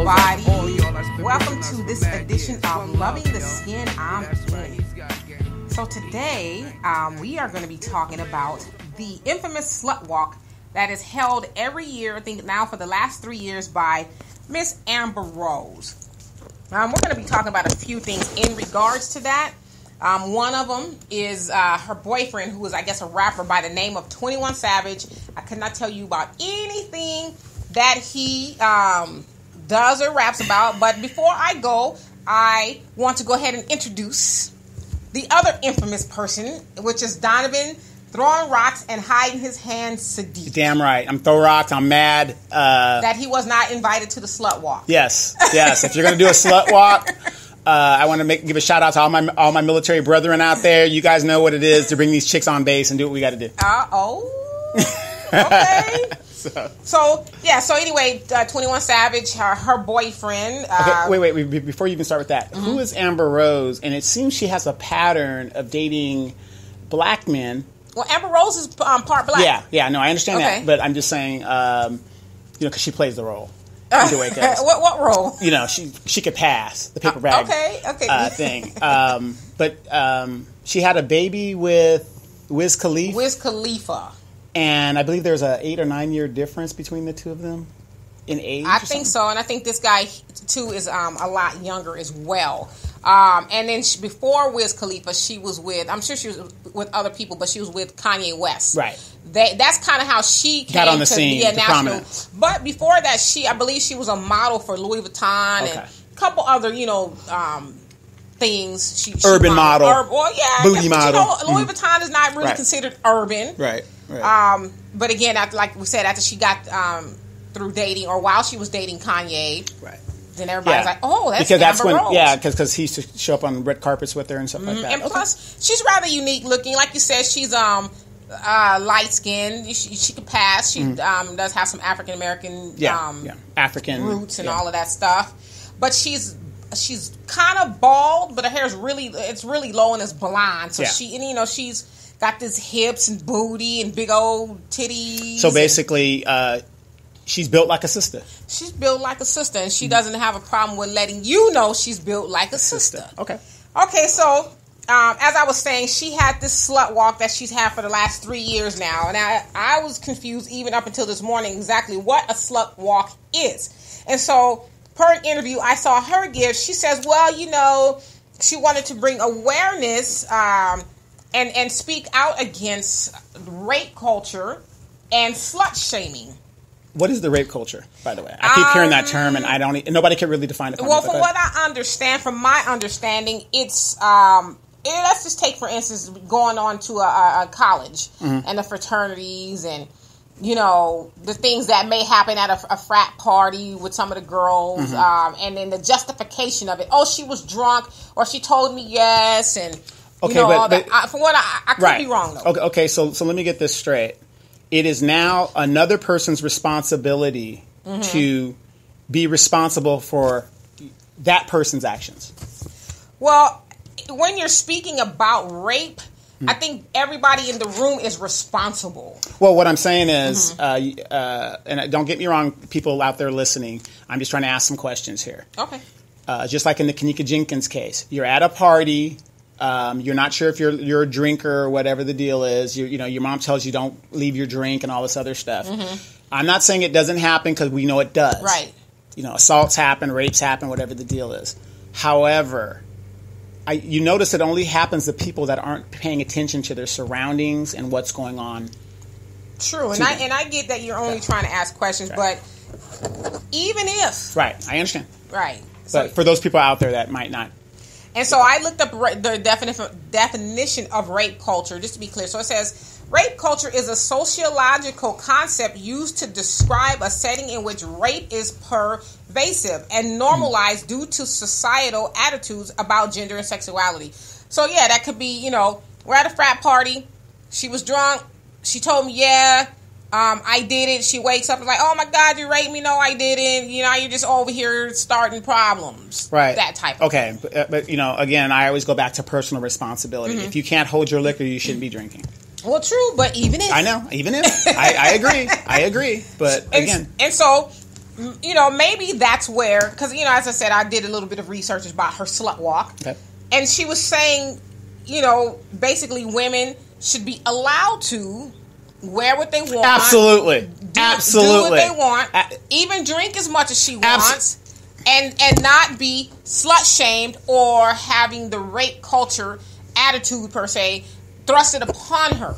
everybody. Welcome to this edition of Loving the Skin I'm In. So today, we are going to be talking about the infamous Slutwalk that is held every year, I think now for the last 3 years, by Miss Amber Rose. We're going to be talking about a few things in regards to that. One of them is her boyfriend, who is, I guess, a rapper by the name of 21 Savage. I could not tell you about anything that he does or raps about. But before I go, I want to go ahead and introduce the other infamous person, which is Donovan throwing rocks and hiding his hands Sadiq. Damn right. I'm throwing rocks. I'm mad. That he was not invited to the slut walk. Yes. If you're going to do a slut walk, I want to give a shout out to all my military brethren out there. You guys know what it is to bring these chicks on base and do what we got to do. Okay. So anyway, 21 Savage, her boyfriend. Wait. Before you even start with that, who is Amber Rose? And it seems she has a pattern of dating black men. Well, Amber Rose is part black. Yeah. No, I understand that, but I'm just saying, because she plays the role. Either way, what role? She could pass the paper bag. Thing. But she had a baby with Wiz Khalifa. And I believe there's a 8 or 9 year difference between the two of them in age. I think so, and I think this guy too is a lot younger as well. And then before Wiz Khalifa, she was with, I'm sure she was with other people, but she was with Kanye West. Right. That's kind of how she came on the scene, to be a national. But before that, I believe she was a model for Louis Vuitton and a couple other, things. Urban model. Booty model. Louis Vuitton is not really considered urban. Right. But again, after she got through dating, or while she was dating Kanye. Right. Then everybody's like, "Oh, that's Amber Rose." Because he used to show up on red carpets with her and stuff like that. And plus, she's rather unique looking. Like you said, she's light skinned. She could pass. She does have some African American African roots and all of that stuff. But she's kind of bald, but her hair is really low and it's blonde. So she's got this hips and booty and big old titties. So basically, she's built like a sister. She's built like a sister, and she doesn't have a problem with letting you know she's built like a sister. Okay, so as I was saying, she had this slut walk that she's had for the last 3 years now, and I was confused even up until this morning exactly what a slut walk is. And so, per an interview I saw her give, she says, well, she wanted to bring awareness and speak out against rape culture and slut shaming. What is the rape culture, by the way? I keep hearing that term, and nobody can really define it. From what I understand, from my understanding, it's let's just take, for instance, going on to a college and the fraternities and the things that may happen at a frat party with some of the girls, and then the justification of it. Oh, she was drunk, or she told me yes, and from what I could be wrong though. Okay, so let me get this straight. It is now another person's responsibility to be responsible for that person's actions. Well, when you're speaking about rape, I think everybody in the room is responsible. Well, what I'm saying is, and don't get me wrong, people out there listening, I'm just trying to ask some questions here. Okay. Just like in the Kanika Jenkins case, you're at a party. You're not sure if you're a drinker or whatever the deal is. Your mom tells you don't leave your drink and all this other stuff. I'm not saying it doesn't happen, because we know it does. Right. Assaults happen, rapes happen, whatever the deal is. However, you notice it only happens to people that aren't paying attention to their surroundings and what's going on. True, and I get that you're only trying to ask questions, but even if I understand. Right. But for those people out there that might not. And so I looked up the definition of rape culture, just to be clear. So it says, rape culture is a sociological concept used to describe a setting in which rape is pervasive and normalized due to societal attitudes about gender and sexuality. So yeah, that could be, we're at a frat party. She was drunk. She told me, I did it. She wakes up and like, oh my God, you raped me. No, I didn't. You're just over here starting problems. Right. That type of thing. But again, I always go back to personal responsibility. If you can't hold your liquor, you shouldn't be drinking. Well, true, but even if. I know, even if. I agree. But again. And so maybe that's where, because, as I said, I did a little bit of research about her slut walk. Okay. And she was saying, basically women should be allowed to wear what they want. Absolutely. Absolutely. Do what they want. Even drink as much as she wants. And not be slut-shamed or having the rape culture attitude, per se, thrusted upon her.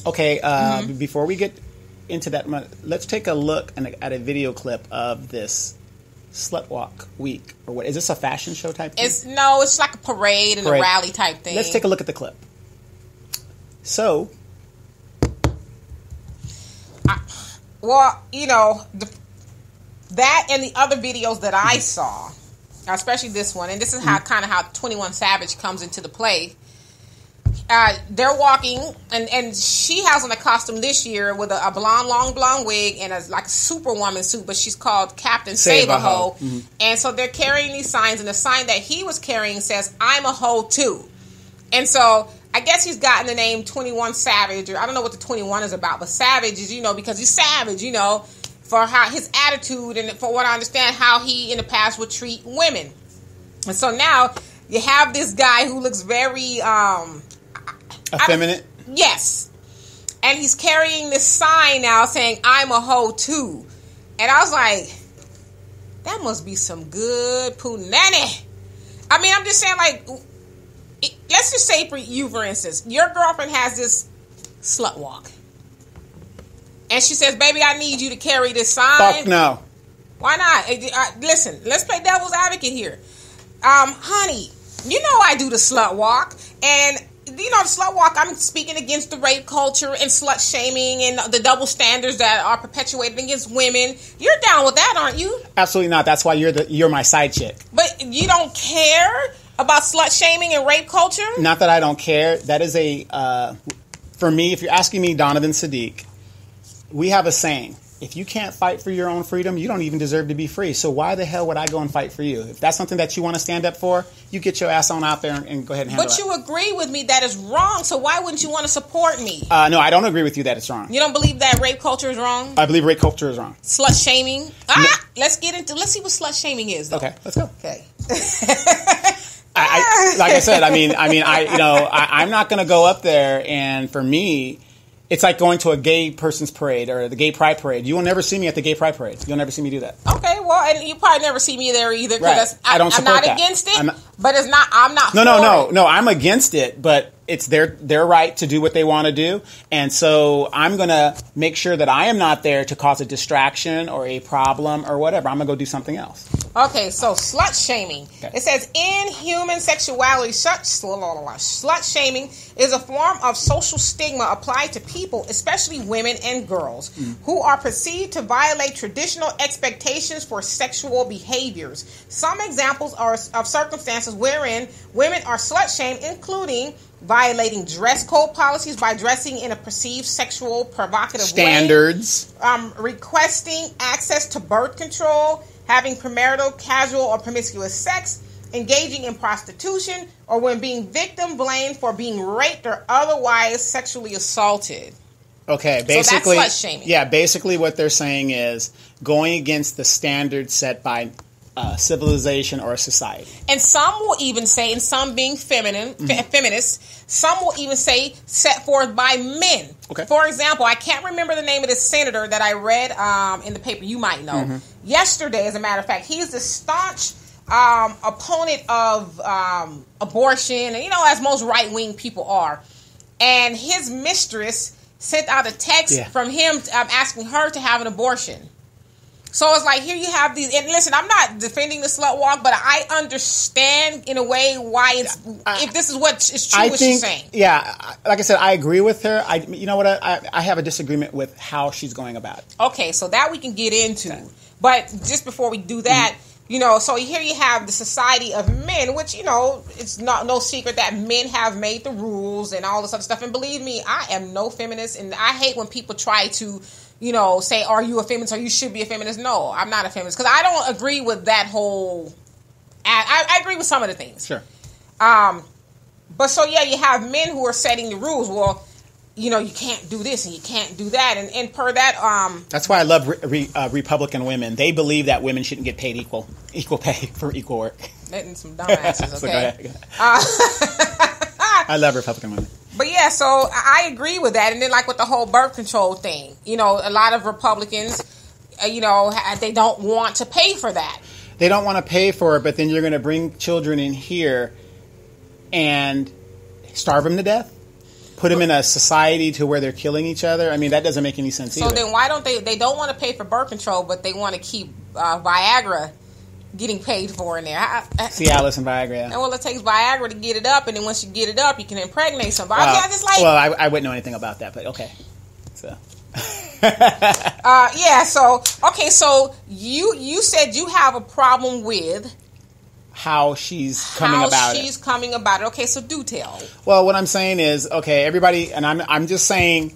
Okay, before we get into that, let's take a look at a video clip of this Slutwalk week. Or what? Is this a fashion show type thing? It's like a parade and a rally type thing. Let's take a look at the clip. So... that and the other videos that I saw, especially this one, and this is how 21 Savage comes into the play. They're walking, and she has on a costume this year with a long blonde wig and a Superwoman suit, but she's called Captain Save-A-Ho. Mm-hmm. And so they're carrying these signs, and the sign that he was carrying says, "I'm a hoe too." And so I guess he's gotten the name 21 Savage, or I don't know what the 21 is about, but Savage is, because he's savage, for how his attitude, and for what I understand, how he in the past would treat women. And so now you have this guy who looks very effeminate. Yes. And he's carrying this sign now saying, "I'm a hoe too." And I was like, that must be some good punani. I mean, I'm just saying, let's just say for instance, your girlfriend has this slut walk. And she says, "Baby, I need you to carry this sign." Fuck no. Why not? Listen, let's play devil's advocate here. Honey, I do the slut walk. And, the slut walk, I'm speaking against the rape culture and slut shaming and the double standards that are perpetuated against women. You're down with that, aren't you? Absolutely not. That's why you're my side chick. But you don't care about slut shaming and rape culture? Not that I don't care. That is for me, if you're asking me, Donovan Sadiq, we have a saying: if you can't fight for your own freedom, you don't even deserve to be free. So why the hell would I go and fight for you? If that's something that you want to stand up for, you get your ass on out there and go ahead and handle it. But you agree with me that it's wrong, so why wouldn't you want to support me? No, I don't agree with you that it's wrong. You don't believe that rape culture is wrong? I believe rape culture is wrong. Slut shaming? Let's see what slut shaming is, though. Okay, let's go. Okay. Like I said, I'm not going to go up there, and for me, it's like going to a gay person's parade or the gay pride parade. You will never see me at the gay pride parade. You'll never see me do that. Okay, well, and you probably never see me there either. Right. I'm not against it, but it's not. I'm not. No. I'm against it, but it's their right to do what they want to do, and so I'm going to make sure that I am not there to cause a distraction or a problem or whatever. I'm going to go do something else. Okay, so slut shaming. Okay. It says in human sexuality, slut shaming is a form of social stigma applied to people, especially women and girls, who are perceived to violate traditional expectations for sexual behaviors. Some examples are of circumstances wherein women are slut shamed, including violating dress code policies by dressing in a perceived sexual provocative standards, requesting access to birth control, having premarital, casual, or promiscuous sex, engaging in prostitution, or when being victim blamed for being raped or otherwise sexually assaulted. Okay, basically, so that's slut shaming. Yeah, basically what they're saying is going against the standards set by civilization or a society. And some will even say, and some being feminists, some will even say set forth by men. Okay. For example, I can't remember the name of this senator that I read in the paper. You might know. Yesterday, as a matter of fact, he's the staunch opponent of abortion, and as most right-wing people are. And his mistress sent out a text from him asking her to have an abortion. So it's like, here you have these, and listen, I'm not defending the slut walk, but I understand in a way why it's, if this is what is true, what she's saying. Yeah, like I said, I agree with her. You know what, I have a disagreement with how she's going about it. Okay, so that we can get into. Okay. But just before we do that, so here you have the society of men, which, it's no secret that men have made the rules and all this other stuff. And believe me, I am no feminist, and I hate when people try to say, are you a feminist or you should be a feminist? No, I'm not a feminist because I don't agree with that whole... I agree with some of the things. Sure. But so, yeah, you have men who are setting the rules. Well, you can't do this and you can't do that. And per that... That's why I love Republican women. They believe that women shouldn't get paid equal pay for equal work. Letting some dumbasses, okay? Go ahead. I love Republican women. But yeah, so I agree with that. And then like with the whole birth control thing, a lot of Republicans, they don't want to pay for that. They don't want to pay for it, but then you're going to bring children in here and starve them to death? Put them in a society to where they're killing each other? I mean, that doesn't make any sense either. So then why don't they don't want to pay for birth control, but they want to keep Viagra getting paid for in there? Cialis and Viagra, yeah. And well, it takes Viagra to get it up, and then once you get it up, you can impregnate somebody. I wouldn't know anything about that, but okay. So... So you said you have a problem with how she's coming about it. Okay, so do tell. Well, what I'm saying is, okay, everybody, and I'm just saying,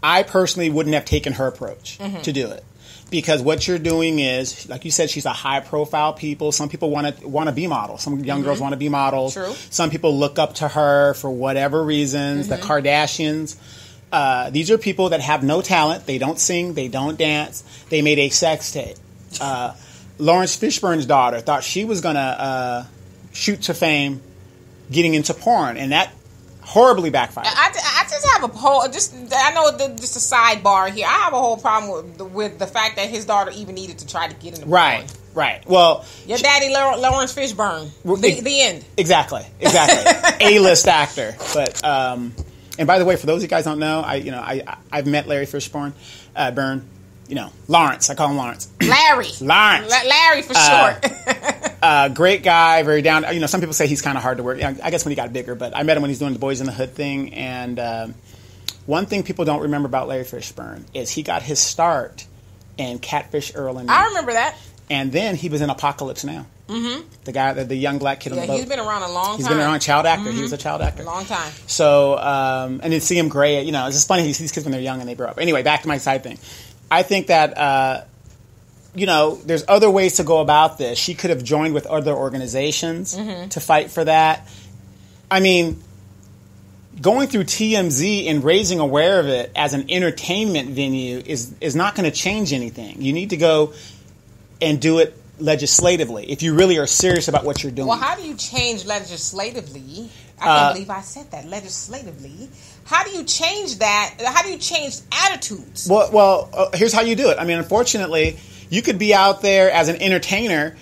I personally wouldn't have taken her approach to do it, because what you're doing is, like you said, she's a high profile people. Some people want to be models. Some young girls want to be models. True. Some people look up to her for whatever reasons. The Kardashians. These are people that have no talent. They don't sing. They don't dance. They made a sex tape. Lawrence Fishburne's daughter thought she was going to shoot to fame getting into porn, and that horribly backfired. I just have a whole... just a sidebar here. I have a whole problem with the fact that his daughter even needed to try to get into porn. Right. Well... Your daddy, Lawrence Fishburne. The end. Exactly. A-list actor. But... and by the way, for those of you guys who don't know, I've met Larry Fishburne, Lawrence. I call him Lawrence. Lawrence. Larry for short. Great guy, very down. Some people say he's kind of hard to work. I guess when he got bigger, but I met him when he's doing the Boys in the Hood thing. And one thing people don't remember about Larry Fishburne is he got his start in Catfish Earl and Me. I remember that. And then he was in Apocalypse Now. Mm-hmm. The guy, the young black kid on the boat. He's been around a long time. He's been around, child actor. Mm-hmm. He was a child actor. A long time. So, and then see him gray. It's just funny. You see these kids when they're young and they grow up. Anyway, back to my side thing. I think that, there's other ways to go about this. She could have joined with other organizations to fight for that. I mean, going through TMZ and raising aware of it as an entertainment venue is not going to change anything. You need to go and do it legislatively if you really are serious about what you're doing. Well, how do you change legislatively? I can't believe I said that. Legislatively. How do you change that? How do you change attitudes? Well, here's how you do it. I mean, unfortunately, you could be out there as an entertainer,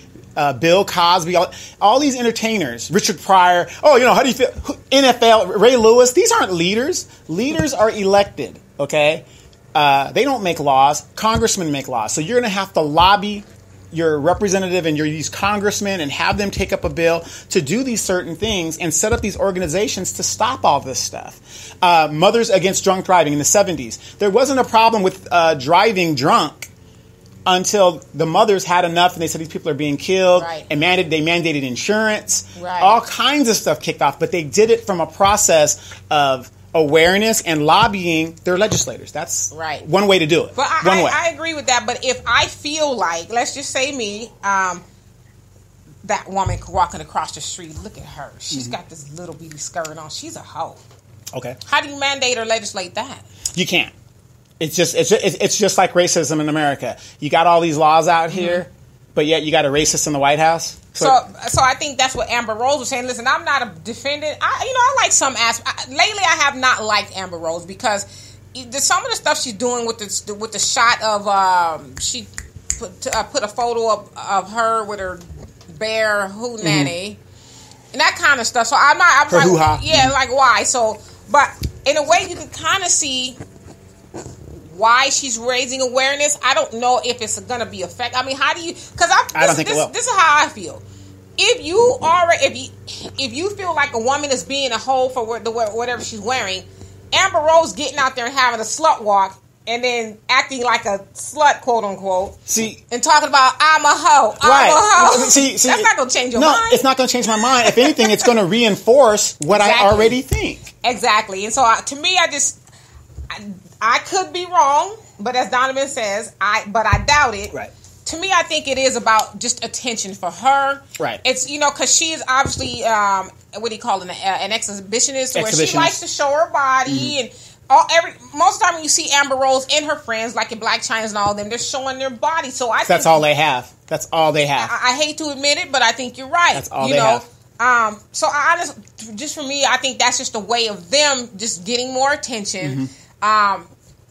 Bill Cosby, all these entertainers, Richard Pryor. Oh, how do you feel? NFL, Ray Lewis. These aren't leaders. Leaders are elected, okay? They don't make laws. Congressmen make laws. So you're going to have to lobby your representative and these congressmen and have them take up a bill to do these certain things and set up these organizations to stop all this stuff. Mothers Against Drunk Driving in the 70s. There wasn't a problem with driving drunk until the mothers had enough and they said these people are being killed. Right. And they mandated insurance. Right. All kinds of stuff kicked off. But they did it from a process of awareness and lobbying their legislators. That's right. One way to do it. But I agree with that. But if I feel like, let's just say me, that woman walking across the street, look at her. She's got this little bitty skirt on. She's a hoe. Okay. How do you mandate or legislate that? You can't. It's just like racism in America. You got all these laws out here, but yet you got a racist in the White House. So I think that's what Amber Rose was saying. Listen, I'm not a defendant. I like some aspects. Lately, I have not liked Amber Rose because some of the stuff she's doing with the shot of she put a photo of her with her bare hootenanny and that kind of stuff. So I'm hoo-ha. Yeah, like why? So, but in a way, you can kind of see why she's raising awareness. I don't know if it's going to be effective. I mean, how do you? Because I don't think it will. This is how I feel. If you feel like a woman is being a hoe for whatever she's wearing, Amber Rose getting out there and having a slut walk and then acting like a slut, quote unquote, and talking about I'm a hoe, I'm a hoe. See, that's not going to change your mind. No, it's not going to change my mind. If anything, it's going to reinforce what I already think. Exactly. And so to me, I could be wrong, but as Donovan says, I doubt it. Right. To me, I think it is about just attention for her. Right. It's, because she is obviously, what do you call it, an exhibitionist, where she likes to show her body and most of the time when you see Amber Rose and her friends, like in Black China and all of them, they're showing their body. So that's all they have. That's all they have. I hate to admit it, but I think you're right. That's all they have. So just for me, I think that's just a way of them just getting more attention. Mm-hmm.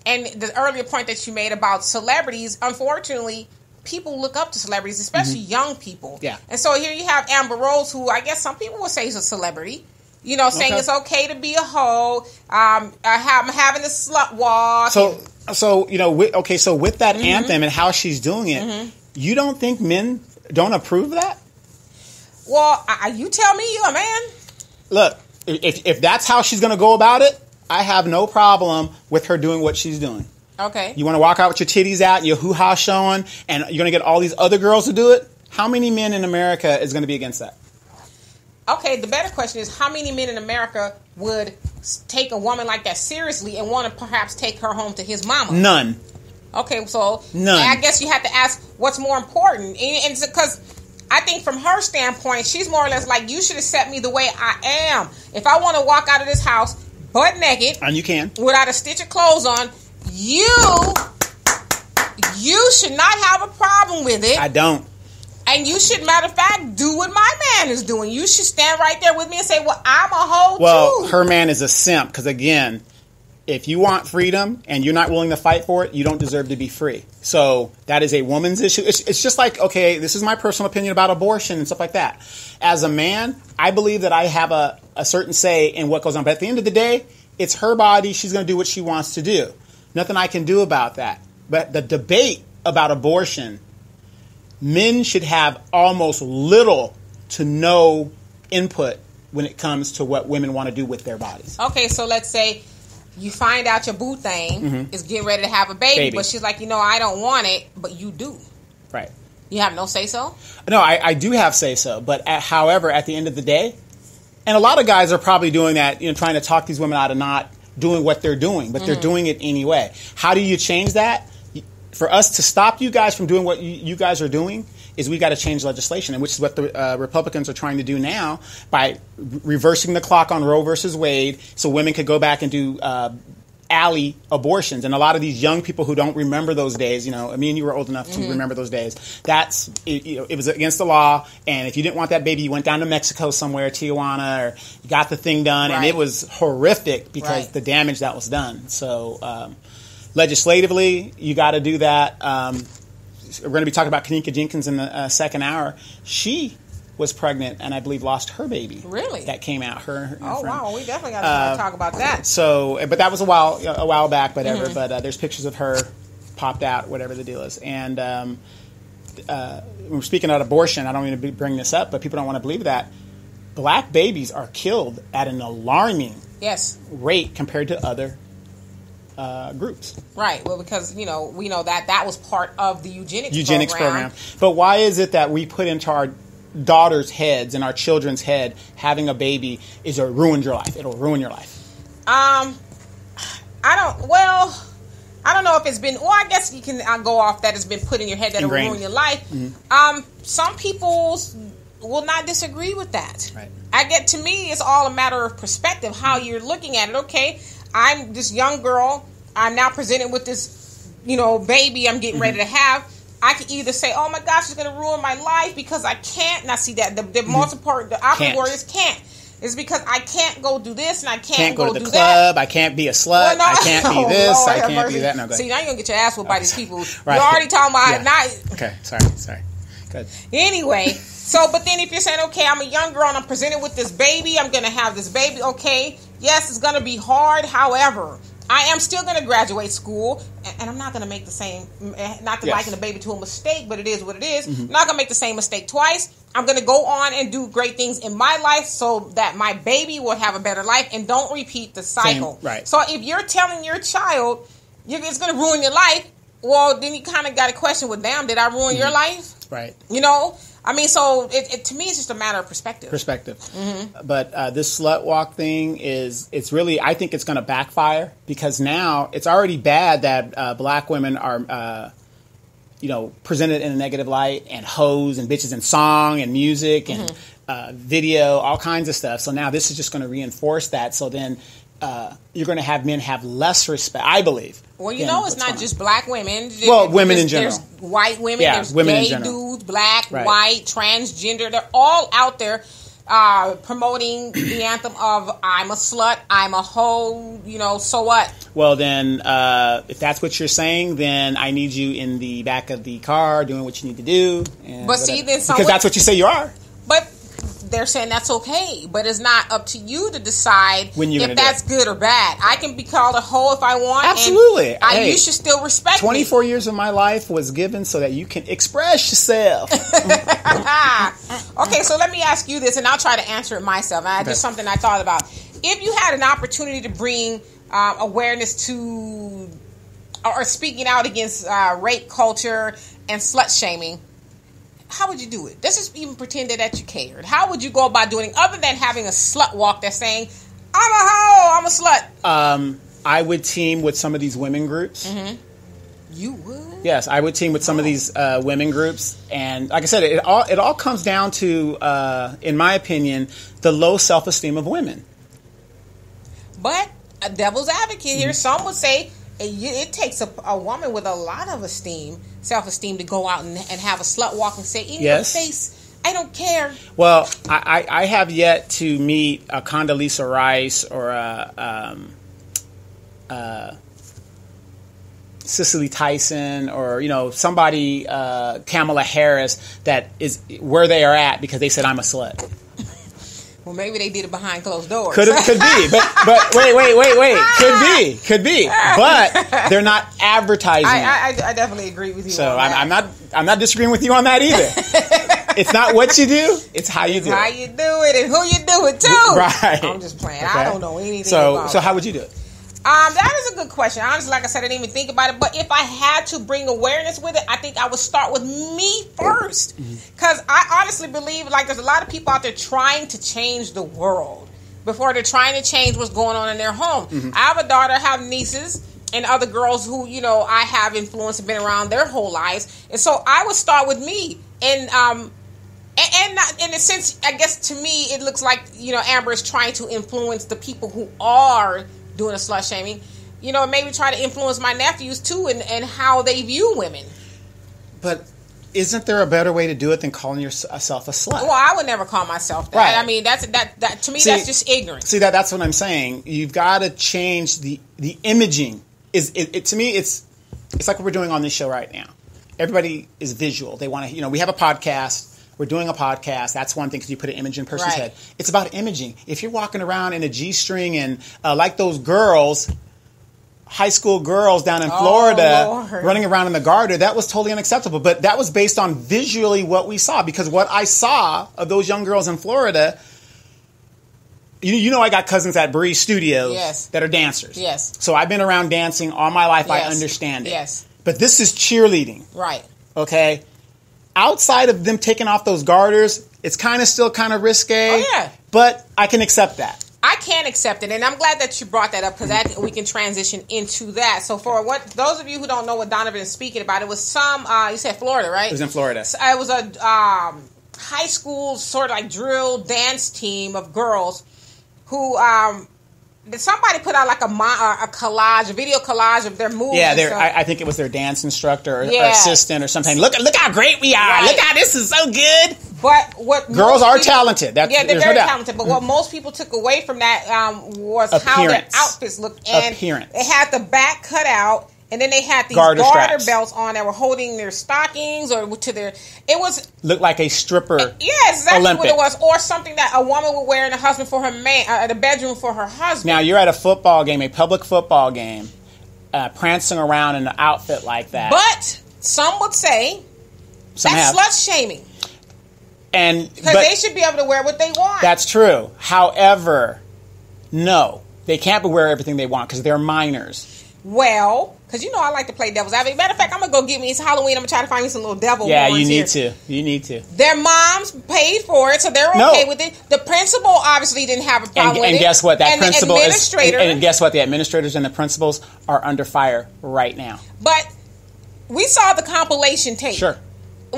And the earlier point that you made about celebrities, unfortunately, people look up to celebrities, especially young people. Yeah. And so here you have Amber Rose, who I guess some people would say is a celebrity. You know, saying it's okay to be a hoe. I'm having a slut walk. So you know, so with that anthem and how she's doing it, you don't think men don't approve of that? Well, you tell me, you're a man. Look, if that's how she's going to go about it, I have no problem with her doing what she's doing. Okay. You want to walk out with your titties out, your hoo-ha showing, and you're going to get all these other girls to do it? How many men in America is going to be against that? Okay, the better question is, how many men in America would take a woman like that seriously and want to perhaps take her home to his mama? None. Okay, so none. I guess you have to ask what's more important. And because I think from her standpoint, she's more or less like, you should accept me the way I am. If I want to walk out of this house butt naked, and you can, without a stitch of clothes on, you should not have a problem with it. I don't. And you should, matter of fact, do what my man is doing. You should stand right there with me and say, well, I'm a hoe too. Well, her man is a simp because, again, if you want freedom and you're not willing to fight for it, you don't deserve to be free. So that is a woman's issue. It's just like, okay, this is my personal opinion about abortion and stuff like that. As a man, I believe that I have a certain say in what goes on. But at the end of the day, it's her body. She's going to do what she wants to do. Nothing I can do about that. But the debate about abortion, men should have almost little to no input when it comes to what women want to do with their bodies. Okay, so let's say you find out your boo thing is getting ready to have a baby, but she's like, I don't want it, but you do. Right. You have no say-so? No, I do have say-so, but however, at the end of the day, and a lot of guys are probably doing that, trying to talk these women out of not doing what they're doing, but they're doing it anyway. How do you change that? For us to stop you guys from doing what you guys are doing is we got to change legislation, and which is what the Republicans are trying to do now by reversing the clock on Roe versus Wade, so women could go back and do alley abortions. And a lot of these young people who don't remember those days, me and you were old enough to remember those days. It was against the law, and if you didn't want that baby, you went down to Mexico somewhere, Tijuana, or you got the thing done, and it was horrific because the damage that was done. So. Legislatively, you got to do that. We're going to be talking about Kanika Jenkins in the second hour. She was pregnant and I believe lost her baby. Really? That came out. Her friend. Wow, we definitely got to talk about that. So, but that was a while back, whatever. But there's pictures of her popped out, whatever the deal is. And we're speaking about abortion. I don't mean to bring this up, but people don't want to believe that. Black babies are killed at an alarming rate compared to other groups. Right. Well, because, we know that was part of the eugenics program. But why is it that we put into our daughters' heads and our children's head having a baby ruin your life? It'll ruin your life. I don't know if it's been, I guess you can go off that it's been put in your head that it'll ruin your life. Some people will not disagree with that. Right. To me, it's all a matter of perspective, how you're looking at it. Okay, I'm this young girl. I'm now presented with this, baby I'm getting ready to have. I can either say, oh my gosh, it's going to ruin my life because I can't. Now see that the most important, the opposite word is can't. It's because I can't go do this and I can't go to the do club. That. I can't be a slut. Well, no, I can't be this. Lord, I can't be that. No, go ahead. See, now you're going to get your ass whooped by these people. Right. You're already talking about not. Okay, sorry. Good. Anyway, but then if you're saying, okay, I'm a young girl and I'm presented with this baby, I'm going to have this baby, okay, yes, it's going to be hard. However, I am still going to graduate school, and I'm not going to make the same, not to liken the baby to a mistake, but it is what it is. I'm not going to make the same mistake twice. I'm going to go on and do great things in my life so that my baby will have a better life and don't repeat the cycle. Right. So if you're telling your child it's going to ruin your life, well, then you kind of got to question, well, damn, did I ruin your life? Right. So to me, it's just a matter of perspective. But this slut walk thing it's really, I think it's going to backfire because now it's already bad that black women are, presented in a negative light and hoes and bitches and song and music and video, all kinds of stuff. So now this is just going to reinforce that. So then you're going to have men have less respect, I believe. Well, you know, it's not just black women. Well, women in general. There's white women, there's women gay dudes, black, white, transgender. They're all out there promoting the anthem of "I'm a slut, I'm a hoe." You know, so what? Well, then, if that's what you're saying, then I need you in the back of the car doing what you need to do. And but see, then because that's what you say you are. But they're saying that's okay, but it's not up to you to decide if that's good or bad. I can be called a hoe if I want. Absolutely. And you should still respect 24 years of my life was given so that you can express yourself. Okay, so let me ask you this, and I'll try to answer it myself. Just something I thought about. If you had an opportunity to bring awareness to or speaking out against rape culture and slut shaming, how would you do it? Let's just even pretend that you cared. How would you go about doing it other than having a slut walk that's saying, I'm a hoe, I'm a slut? I would team with some of these women groups. Mm-hmm. You would? Yes, I would team with some of these women groups. And like I said, it all comes down to, in my opinion, the low self-esteem of women. But a devil's advocate here, some would say, it takes a woman with a lot of self-esteem to go out and have a slut walk and say, in your face, I don't care. Well, I have yet to meet a Condoleezza Rice or Cicely Tyson or, somebody, Kamala Harris, that is where they are at because they said I'm a slut. Well, maybe they did it behind closed doors. Could be, but wait. Could be, but they're not advertising. I definitely agree with you. So I'm not disagreeing with you on that either. It's not what you do; it's how you do it. How you do it and who you do it to. Right. I'm just playing. Okay. I don't know anything. So how would you do it? That is a good question. Honestly, like I said, I didn't even think about it. But if I had to bring awareness with it, I think I would start with me first. Because I honestly believe there's a lot of people out there trying to change the world before they're trying to change what's going on in their home. Mm-hmm. I have a daughter, I have nieces, and other girls who, I have influenced and been around their whole lives. And so I would start with me. And not, in a sense, I guess to me, it looks like, Amber is trying to influence the people who are doing a slut shaming, maybe try to influence my nephews too and how they view women. But isn't there a better way to do it than calling yourself a slut? Well, I would never call myself that. Right. I mean, that to me, that's just ignorant. See, that's what I'm saying. You've got to change the imaging. To me, it's like what we're doing on this show right now. Everybody is visual. They want to, we have a podcast. We're doing a podcast. That's one thing because you put an image in a person's head. It's about imaging. If you're walking around in a G-string and like those girls, high school girls down in Florida running around in the garter, that was totally unacceptable. But that was based on visually what we saw. Because what I saw of those young girls in Florida, I got cousins at Bree Studios that are dancers. Yes. So I've been around dancing all my life. Yes. I understand it. Yes. But this is cheerleading. Right. Okay? Outside of them taking off those garters, it's still kind of risque. Oh, yeah. But I can accept that. I can accept it, and I'm glad that you brought that up because we can transition into that. So for those of you who don't know what Donovan is speaking about, it was you said Florida, right? It was in Florida. So it was a high school sort of like drill dance team of girls who somebody put out like a collage, a video collage of their moves. Yeah, I think it was their dance instructor or assistant or something. Look how great we are! Right. Look how this is so good. But what girls are talented. They're very talented. But what most people took away from that was how their outfits looked. And they had the back cut out, and then they had these garter belts on that were holding their stockings or to their. It was looked like a stripper. Yes, exactly Olympic. What it was, or something that a woman would wear in the husband for her man, the bedroom for her husband. Now you're at a football game, a public football game, prancing around in an outfit like that. But some would say that's slut shaming. Because they should be able to wear what they want. That's true. However, no, they can't wear everything they want because they're minors. Well, because I like to play devil's advocate. Matter of fact, I'm going to go get me, it's Halloween, I'm going to try to find me some little devil horns. Yeah, you need to. Their moms paid for it, so they're okay with it. The principal obviously didn't have a problem with it. And guess what? That principal and guess what? The administrators and the principals are under fire right now. But we saw the compilation tape. Sure.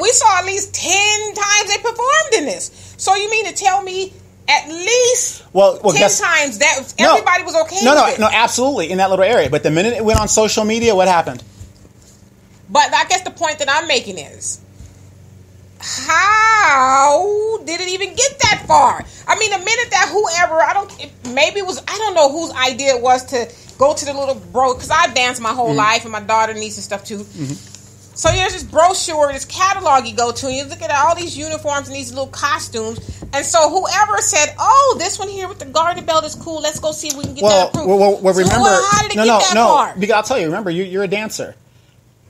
We saw at least 10 times they performed in this. So you mean to tell me at least 10 times that everybody was okay with it. No, absolutely, in that little area. But the minute it went on social media, what happened? But I guess the point that I'm making is, how did it even get that far? I mean, the minute that whoever, I don't know whose idea it was to go to the little because I've danced my whole life, and my daughter, niece, and stuff too. So there's this brochure, this catalog you go to, and you look at all these uniforms and these little costumes. And so whoever said, "Oh, this one here with the garter belt is cool. Let's go see if we can get that approved." Well, remember, how did it get that far? Because I'll tell you. Remember, you're a dancer.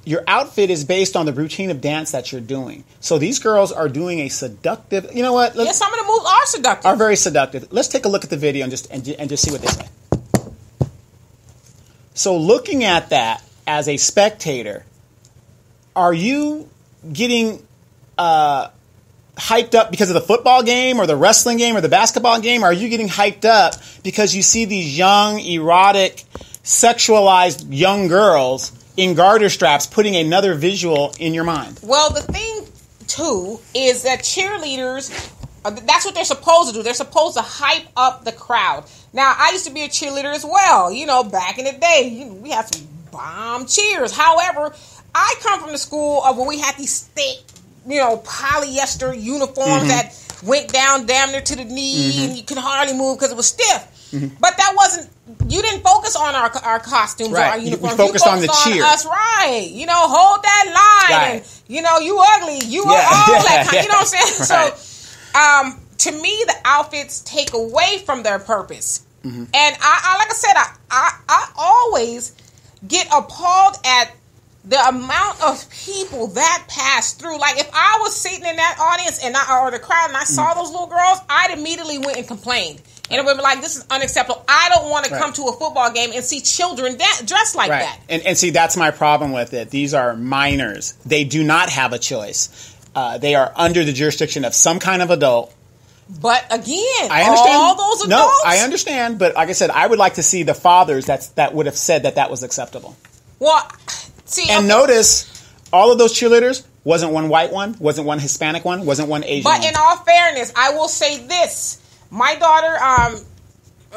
Your outfit is based on the routine of dance that you're doing. So these girls are doing a seductive. You know what? Yes, some of the moves are seductive. Are very seductive. Let's take a look at the video and just see what they say. So looking at that as a spectator, are you getting hyped up because of the football game or the wrestling game or the basketball game? Or are you getting hyped up because you see these young, erotic, sexualized young girls in garter straps putting another visual in your mind? Well, the thing, too, is that cheerleaders, that's what they're supposed to do. They're supposed to hype up the crowd. Now, I used to be a cheerleader as well. You know, back in the day, we had some bomb cheers. However, I come from the school of when we had these thick, polyester uniforms that went down damn near to the knee, and you could hardly move because it was stiff. But that wasn't, you didn't focus on our costumes or our uniforms. You focused on the cheer. Us, right. Hold that line. Right. And, you ugly. You are all that kind. You know what I'm saying? Right. So, to me, the outfits take away from their purpose. And I like I said, I always get appalled at the amount of people that pass through. Like, if I was sitting in that audience or the crowd and I saw those little girls, I'd immediately went and complained. And it would be like, this is unacceptable. I don't want to come to a football game and see children dressed like that. And see, that's my problem with it. These are minors. They do not have a choice. They are under the jurisdiction of some kind of adult. But again, I understand. All those adults. No, I understand. But like I said, I would like to see the fathers that would have said that was acceptable. Well, see, notice, all of those cheerleaders, wasn't one white one, wasn't one Hispanic one, wasn't one Asian one. But in all fairness, I will say this. My daughter,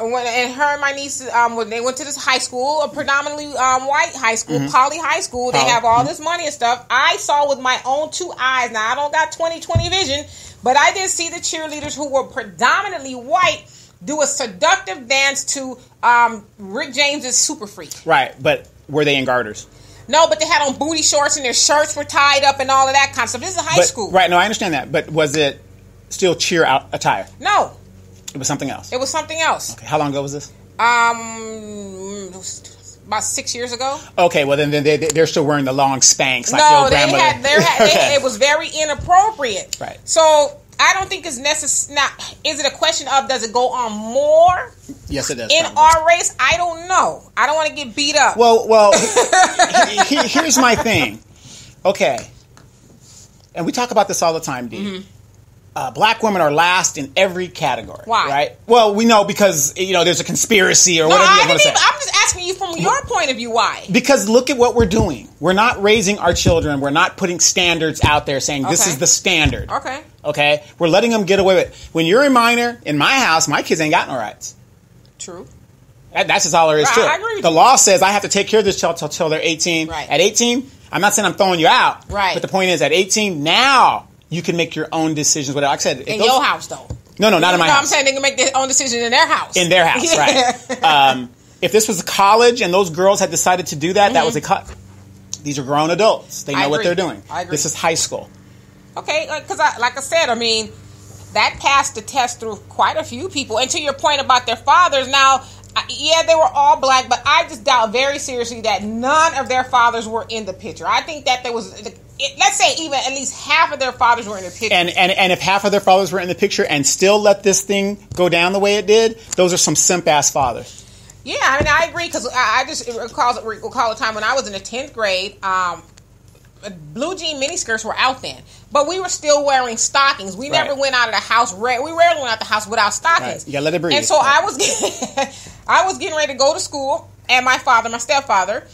and her and my niece, when they went to this high school, a predominantly white high school, Poly High School, they have all this money and stuff. I saw with my own 2 eyes. Now, I don't got 20/20 vision, but I did see the cheerleaders who were predominantly white do a seductive dance to Rick James's Super Freak. Right, but were they in garters? No, but they had on booty shorts and their shirts were tied up and all of that kind of stuff. This is a high school. Right, no, I understand that. But was it still cheer attire? No. It was something else? It was something else. Okay, how long ago was this? About 6 years ago. Okay, well then they're still wearing the long Spanx. Like no, it was very inappropriate. Right. So I don't think it's necessary. Now, is it a question of does it go on more? Yes, it is. In our race, I don't know. I don't want to get beat up. Well, here's my thing. Okay, and we talk about this all the time, Dee. Black women are last in every category. Why? Right? Well, we know because there's a conspiracy or whatever you want to say. I'm just asking you from your point of view why. Because look at what we're doing. We're not raising our children. We're not putting standards out there saying this is the standard. Okay? We're letting them get away with it. When you're a minor, in my house, my kids ain't got no rights. True. That's just all there is to it. I agree with the law says I have to take care of this child till they're 18. Right. At 18, I'm not saying I'm throwing you out. Right. But the point is, at 18, now you can make your own decisions. Like I said, in your house, though. No, not in my house. I'm saying they can make their own decisions in their house. In their house, right. If this was a college and those girls had decided to do that, that was a cut. These are grown adults. They know what they're doing. I agree. This is high school. Okay, because like I said, I mean, that passed the test through quite a few people. And to your point about their fathers, now, yeah, they were all black, but I just doubt very seriously that none of their fathers were in the picture. I think that there was, let's say even at least half of their fathers were in the picture. And if half of their fathers were in the picture and still let this thing go down the way it did, those are some simp-ass fathers. Yeah, I mean, I agree, because I just recall a time when I was in the 10th grade, blue jean miniskirts were out then, but we were still wearing stockings. We never went out of the house. We rarely went out of the house without stockings. Right. You gotta let it breathe. And so I was getting ready to go to school, and my stepfather,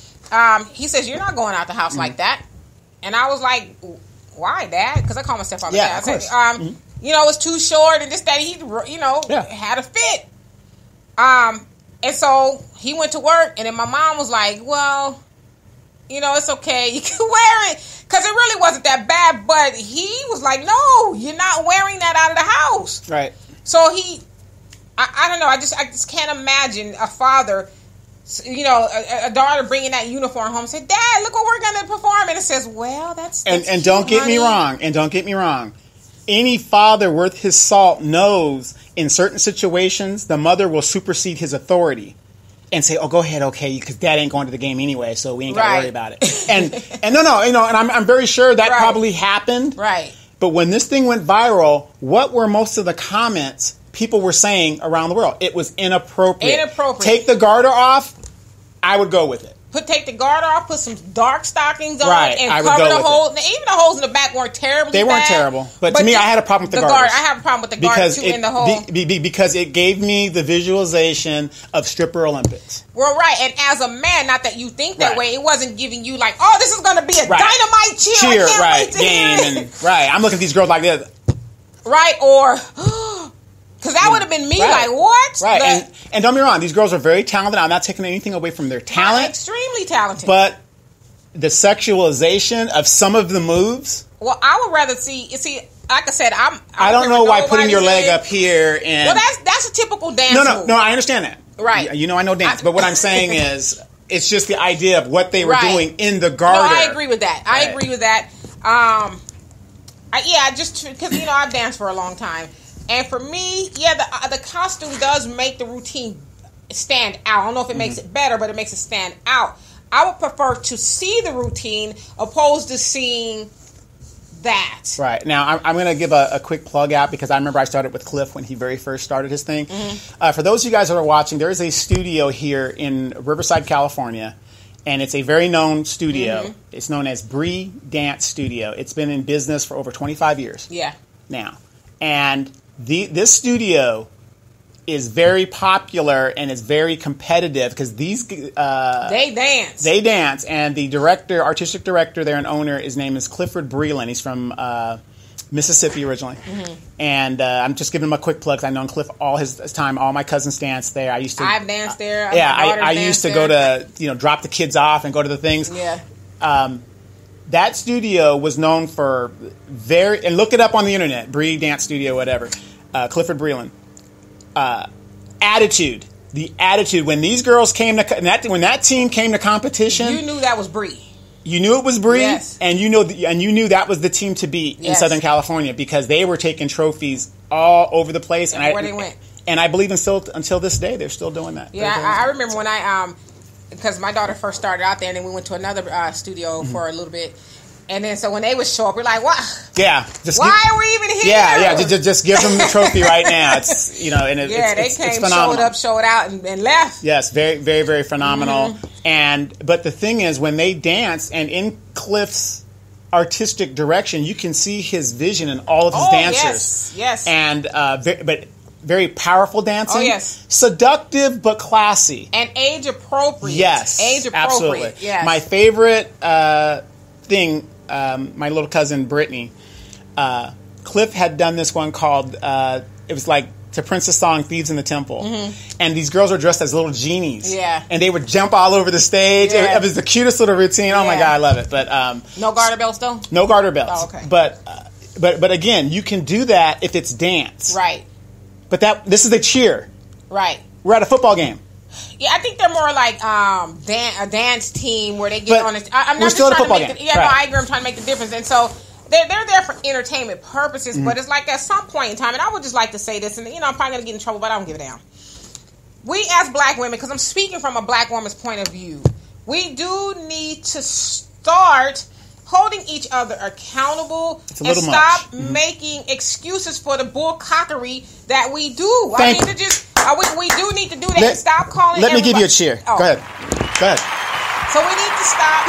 he says, "You're not going out the house like that." And I was like, "Why, Dad?" Because I call my stepfather Dad. I said, was too short and this, that, he, had a fit. And so he went to work, and then my mom was like, well, it's okay. You can wear it. Because it really wasn't that bad, but he was like, no, you're not wearing that out of the house. Right. So I don't know. I just can't imagine a father, a daughter bringing that uniform home and say, Dad, look what we're going to perform. And it says, well, that's and cute, don't get honey. me wrong. Any father worth his salt knows in certain situations the mother will supersede his authority and say, "Oh, go ahead, okay, because Dad ain't going to the game anyway, so we ain't got to worry about it." And no, and I'm very sure that probably happened. Right. But when this thing went viral, what were most of the comments people were saying around the world? It was inappropriate. Take the garter off. I would go with it. Take the garter off, put some dark stockings on, and I would cover go the holes. Even the holes in the back weren't terribly They weren't bad, terrible. But to me, I had a problem with the garters. I have a problem with the garter, too, in the hole. Because it gave me the visualization of stripper Olympics. Well, right. And as a man, not that you think that way, it wasn't giving you like, oh, this is going to be a dynamite cheer. I can't wait to hear it. I'm looking at these girls like this. Right. Or... because that would have been me, like, what? Right, and don't be wrong, these girls are very talented. I'm not taking anything away from their talent. Extremely talented. But the sexualization of some of the moves... Well, I would rather see, like I said, I don't know why putting your leg up here and... Well, that's a typical dance move. No, I understand that. Right. I know dance, but what I'm saying is, it's just the idea of what they were doing in the garter. No, I agree with that. I agree with that. Just because, I've danced for a long time. And for me, the costume does make the routine stand out. I don't know if it makes it better, but it makes it stand out. I would prefer to see the routine opposed to seeing that. Right. Now, I'm going to give a quick plug out because I remember I started with Cliff when he very first started his thing. Mm-hmm. For those of you guys that are watching, there is a studio here in Riverside, California, and it's a very known studio. Mm-hmm. It's known as Bree Dance Studio. It's been in business for over 25 years. Yeah. Now. And... This studio is very popular and is very competitive because these they dance. They dance, and the artistic director there and owner, his name is Clifford Breland. He's from Mississippi originally, and I'm just giving him a quick plug because I've known Cliff all his time. All my cousins danced there. I've danced there. I used to go to drop the kids off and go to the things. Yeah. That studio was known for and look it up on the internet, Bree Dance Studio, whatever, Clifford Breland. Attitude. The attitude. When these girls came when that team came to competition. You knew that was Bree. You knew it was Bree, yes. and you knew that was the team to beat in Southern California because they were taking trophies all over the place. And where they went. And I believe until this day, they're still doing that. Yeah, I remember when because my daughter first started out there, and then we went to another studio for a little bit. And then, so when they would show up, we're like, what? Yeah. Why are we even here? Yeah. Just give them the trophy right now. It's, it's came, phenomenal. showed out, and left. Yes, very, very, very phenomenal. Mm-hmm. But the thing is, when they dance, and in Cliff's artistic direction, you can see his vision in all of his dancers. Yes. And, but very powerful dancing. Oh, yes. Seductive, but classy. And age appropriate. Yes. Age appropriate. Absolutely. Yes. My favorite thing, my little cousin Brittany, Cliff had done this one called, it was like to Prince's song Thieves in the Temple. Mm-hmm. And these girls were dressed as little genies. Yeah. And they would jump all over the stage. Yeah. It was the cutest little routine. Oh my God, I love it. But no garter belts though? No garter belts. Oh, okay. But again, you can do that if it's dance. Right. But this is a cheer. Right. We're at a football game. Yeah, I think they're more like a dance team where they get on. I'm not still just at a trying football to make game. No, I agree. I'm trying to make the difference, and so they're there for entertainment purposes. Mm-hmm. But it's like at some point in time, and I would just like to say this, and I'm probably gonna get in trouble, but I don't give a damn. We as black women, because I'm speaking from a black woman's point of view, we do need to start holding each other accountable and stop making excuses for the bullcockery that we do. We do need to do that and stop calling. Let me give you a cheer. Oh. Go ahead. So we need to stop.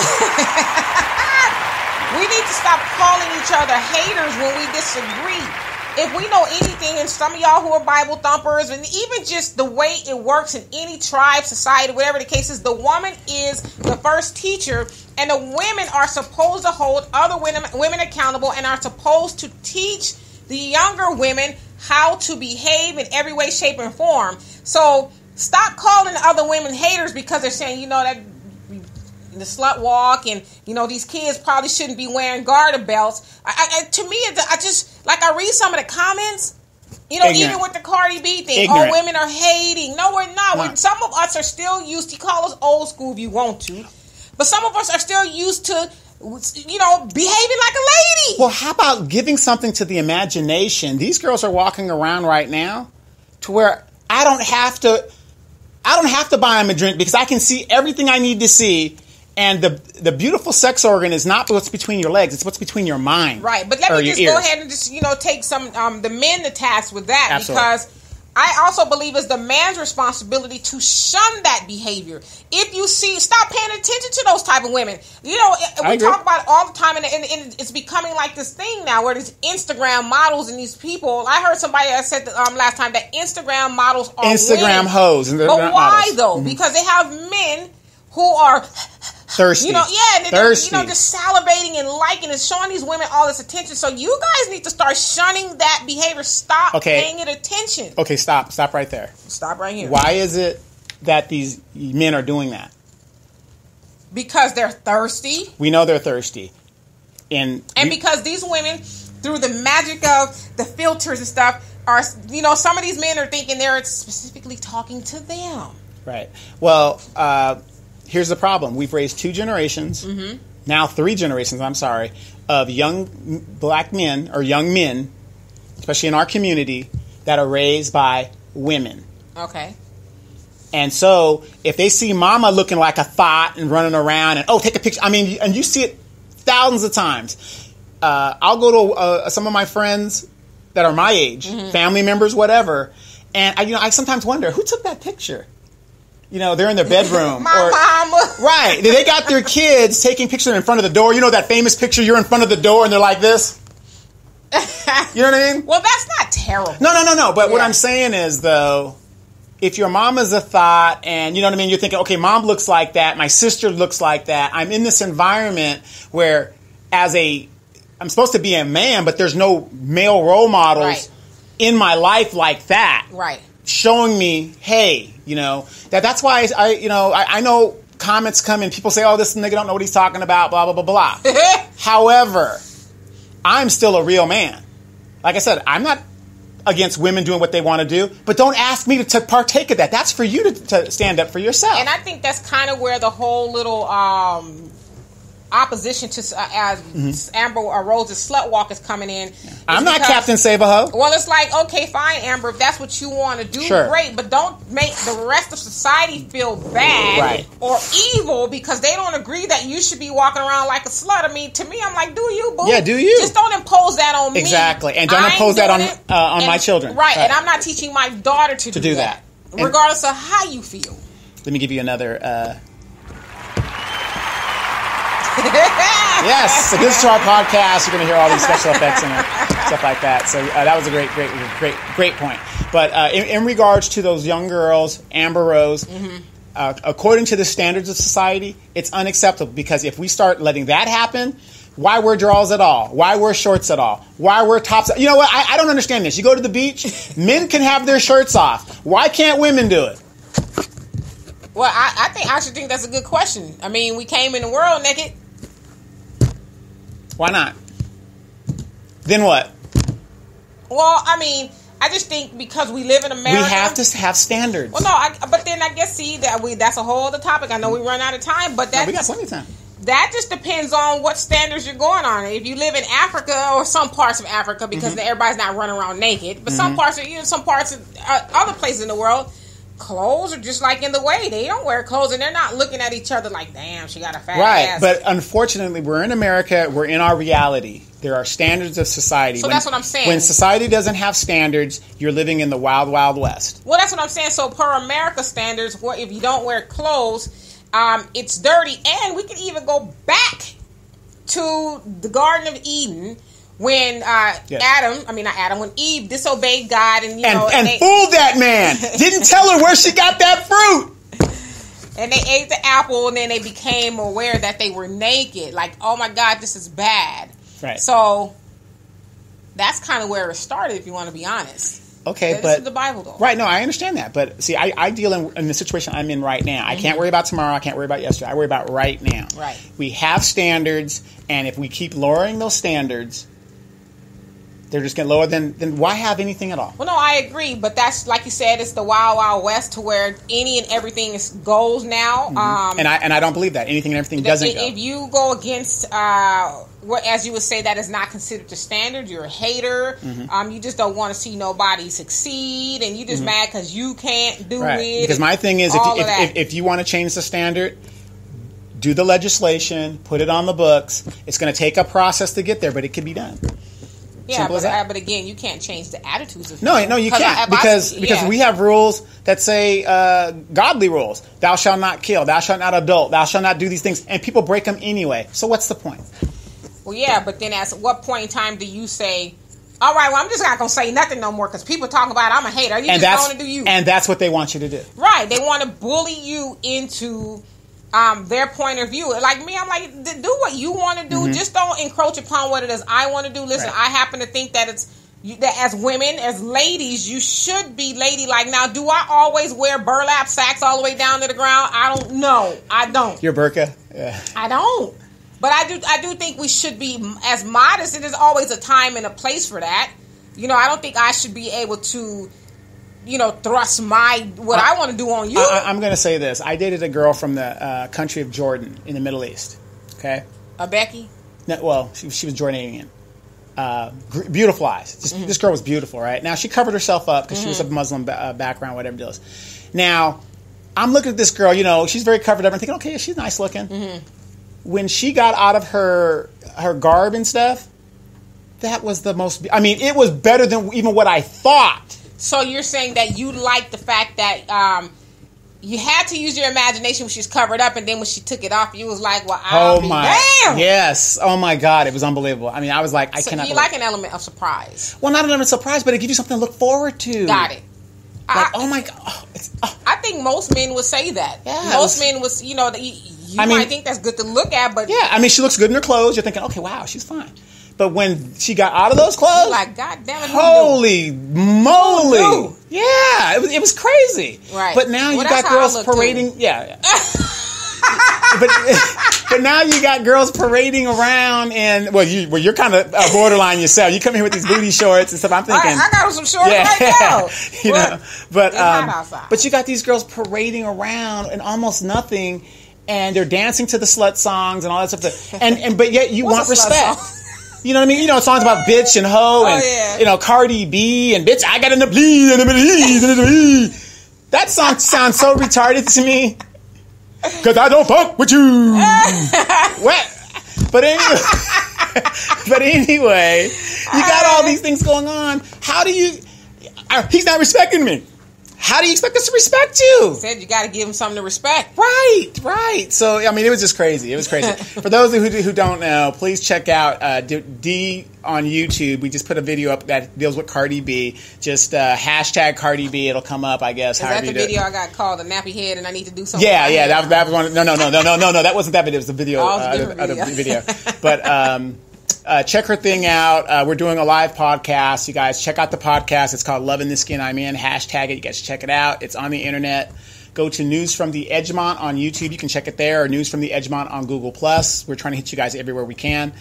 We need to stop calling each other haters when we disagree. If we know anything, and some of y'all who are Bible thumpers, and even just the way it works in any tribe, society, whatever the case is, the woman is the first teacher, and the women are supposed to hold other women accountable and are supposed to teach the younger women how to behave in every way, shape, and form. So stop calling other women haters because they're saying, that the slut walk and, these kids probably shouldn't be wearing garter belts. To me, I read some of the comments, Ignorant. Even with the Cardi B thing, Ignorant. women are hating. No, we're not. Some of us are still used to, call us old school if you want to, but some of us are still used to, behaving like a lady. Well, how about giving something to the imagination? These girls are walking around right now to where I don't have to buy them a drink because I can see everything I need to see. And the beautiful sex organ is not what's between your legs; it's what's between your mind. Right, but let me just go ahead and just take some the men to task with that. Absolutely. Because I also believe it's the man's responsibility to shun that behavior. If you stop paying attention to those type of women. We talk about it all the time, and it's becoming like this thing now where there's Instagram models and these people. I heard somebody that said last time that Instagram models are Instagram hoes, but why models. though? Mm-hmm. Because they have men who are thirsty. And thirsty. Just salivating and liking and showing these women all this attention. So you guys need to start shunning that behavior. Stop paying it attention. Okay, stop right there. Stop right here. Why is it that these men are doing that? Because they're thirsty. We know they're thirsty. And because these women, through the magic of the filters and stuff, are, some of these men are thinking they're specifically talking to them. Right. Well, here's the problem. We've raised 2 generations, now 3 generations, of young black men or young men, especially in our community, that are raised by women. Okay. And so if they see mama looking like a thought and running around and, take a picture. And you see it thousands of times. I'll go to some of my friends that are my age, family members, whatever. And I sometimes wonder, who took that picture? They're in their bedroom. Mama. Right. They got their kids taking pictures in front of the door. That famous picture, you're in front of the door and they're like this? You know what I mean? Well, that's not terrible. No. But what I'm saying is, though, if your mama's a thought and, you're thinking, okay, mom looks like that, my sister looks like that. I'm in this environment where I'm supposed to be a man, but there's no male role models in my life like that. Right. Showing me, hey, that's why I know comments come in, people say, oh, this nigga don't know what he's talking about, blah, blah, blah, blah. However, I'm still a real man. Like I said, I'm not against women doing what they want to do, but don't ask me to partake of that. That's for you to stand up for yourself. And I think that's kind of where the whole little opposition to Amber Rose's slut walk is coming in. I'm not Captain Save-A-Ho. Well, it's like, okay, fine, Amber, if that's what you want to do, great, but don't make the rest of society feel bad or evil because they don't agree that you should be walking around like a slut. To me, I'm like, do you, boo? Yeah, do you? Just don't impose that on me. Exactly, and don't impose that on my children. Right, and I'm not teaching my daughter to do that. Regardless of how you feel. Let me give you another... Yes, so this is our podcast. You're going to hear all these special effects and stuff like that. So that was a great point. But in regards to those young girls, Amber Rose, according to the standards of society, it's unacceptable because if we start letting that happen, why wear drawers at all? Why wear shorts at all? Why wear tops? You know what? I don't understand this. You go to the beach, men can have their shirts off. Why can't women do it? Well, I actually think that's a good question. We came in the world naked. Why not? Then what? Well, I just think because we live in America, we have to have standards. Well, no, but then I guess that's a whole other topic. I know we run out of time, but we got plenty of time. That just depends on what standards you're going on. If you live in Africa or some parts of Africa, because everybody's not running around naked, but some parts of other places in the world, clothes are just like in the way. They don't wear clothes and they're not looking at each other like, damn, she got a fat ass. But unfortunately, we're in America. We're in our reality. There are standards of society. So that's what I'm saying. When society doesn't have standards, you're living in the wild, wild west. Well, that's what I'm saying. So per America standards, if you don't wear clothes, it's dirty. And we can even go back to the Garden of Eden when when Eve disobeyed God and fooled that man. Didn't tell her where she got that fruit. And they ate the apple and then they became aware that they were naked. Like, oh my God, this is bad. Right. So that's kind of where it started, if you want to be honest. Okay, this but is the Bible, though. Right? No, I understand that, but see, I deal in the situation I'm in right now. I can't worry about tomorrow. I can't worry about yesterday. I worry about right now. Right. We have standards, and if we keep lowering those standards, they're just getting lower. Then why have anything at all? Well, no, I agree, but that's like you said, it's the wild, wild west to where any and everything goes now. Mm-hmm. And I don't believe that anything and everything doesn't go. If you go against what, as you would say, that is not considered the standard, you're a hater. Mm-hmm. You just don't want to see nobody succeed, and you just mad because you can't do it. Because my thing is, if you want to change the standard, do the legislation, put it on the books. It's going to take a process to get there, but it can be done. Yeah, but again, you can't change the attitudes of people. No, you can't because we have rules that say godly rules. Thou shalt not kill. Thou shalt not adult. Thou shalt not do these things, and people break them anyway. So what's the point? Well, yeah, but then at what point in time do you say, "All right, well, I'm just not gonna say nothing no more," because people talk about I'm a hater. You just going to do you, and that's what they want you to do. Right? They want to bully you into their point of view. Like me, I'm like, do what you want to do. Mm-hmm. Just don't encroach upon what it is I want to do. Listen, I happen to think that that as women, as ladies, you should be ladylike. Now, do I always wear burlap sacks all the way down to the ground? I don't know. I don't. Your burqa? Yeah. I don't. But I do think we should be as modest. There's always a time and a place for that. I don't think I should be able to thrust what I want to do on you. I'm going to say this. I dated a girl from the country of Jordan in the Middle East. Okay? A Becky? No, well, she was Jordanian. Beautiful eyes. This girl was beautiful, right? Now, she covered herself up because she was of Muslim background, whatever it is. Now, I'm looking at this girl, she's very covered up. I'm thinking, okay, she's nice looking. Mm-hmm. When she got out of her garb and stuff, that was the most... I mean, it was better than even what I thought. So you're saying that you like the fact that you had to use your imagination when she's covered up, and then when she took it off, you was like, "Well, damn!" Yes. Oh my God, it was unbelievable. I mean, I was like, I cannot. You like an element of surprise? Well, not an element of surprise, but it gives you something to look forward to. Got it. Oh my God. I think most men would say that. Yeah, most men would, you might think that's good to look at, but yeah, I mean, she looks good in her clothes. You're thinking, okay, wow, she's fine. But when she got out of those clothes, like, God damn it, holy moly! Yeah, it was crazy. Right. But now you got girls parading. Yeah. but now you got girls parading around, and you're kind of borderline yourself. You come here with these booty shorts and stuff. I'm thinking, I got some shorts right now. But you got these girls parading around and almost nothing, and they're dancing to the slut songs and all that stuff. But yet you want respect. You know what I mean? Songs about bitch and hoe and, Cardi B and bitch, I got in the bleed. That song sounds so retarded to me. Because I don't fuck with you. What? But anyway, you got all these things going on. How do you... He's not respecting me. How do you expect us to respect you? He said you got to give him something to respect. Right. So, I mean, it was just crazy. It was crazy. For those who don't know, please check out D on YouTube. We just put a video up that deals with Cardi B. Just hashtag Cardi B. It'll come up, I guess. Is that the video I got called a nappy head and I need to do something? Yeah. That was one. No. That wasn't that video. It was the video. The video. But... check her thing out. We're doing a live podcast. You guys check out the podcast. It's called Loving the Skin I'm In. Hashtag it. You guys check it out. It's on the internet. Go to News from the Edgemont on YouTube. You can check it there. Or News from the Edgemont on Google+. We're trying to hit you guys everywhere we can.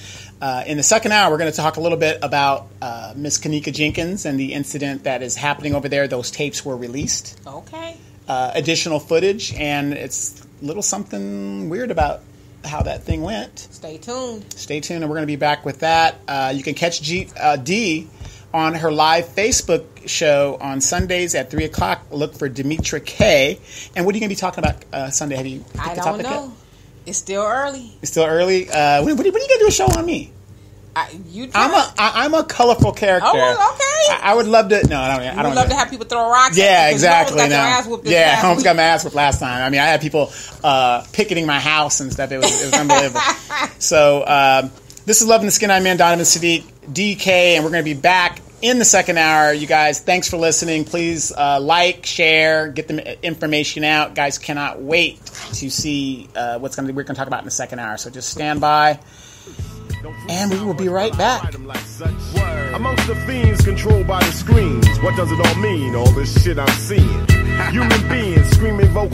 In the second hour, we're going to talk a little bit about Miss Kanika Jenkins and the incident that is happening over there. Those tapes were released. Okay. Additional footage. And it's a little something weird about how that thing went. Stay tuned, and we're going to be back with that. You can catch D on her live Facebook show on Sundays at 3 o'clock. Look for Demetra K. And what are you going to be talking about Sunday? Have you picked I the don't topic know. Yet? It's still early. When are you going to do a show on me? I'm a colorful character. Oh, okay. I would love to. No, I don't. I would love to have people throw rocks. Yeah, exactly. I almost got my ass whooped last time. I mean, I had people picketing my house and stuff. It was unbelievable. So this is Loving the Skin I'm In. Donovan Sadiq, DK, and we're going to be back in the second hour. You guys, thanks for listening. Please like, share, get the information out. Guys, cannot wait to see we're going to talk about in the second hour. So just stand by. and we will be right back. Amongst the fiends controlled by the screens, what does it all mean, all this shit I'm seeing? Human beings screaming vocals